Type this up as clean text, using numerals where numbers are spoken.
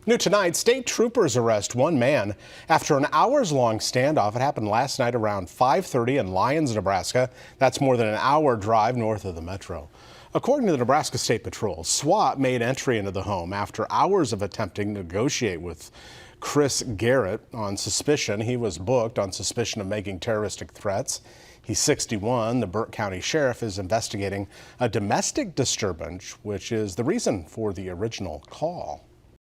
New tonight, state troopers arrest one man after an hours-long standoff. It happened last night around 5:30 in Lyons, Nebraska. That's more than an hour drive north of the metro. According to the Nebraska State Patrol, SWAT made entry into the home after hours of attempting to negotiate with Chris Garrett on suspicion. He was booked on suspicion of making terroristic threats. He's 61. The Burke County Sheriff is investigating a domestic disturbance, which is the reason for the original call.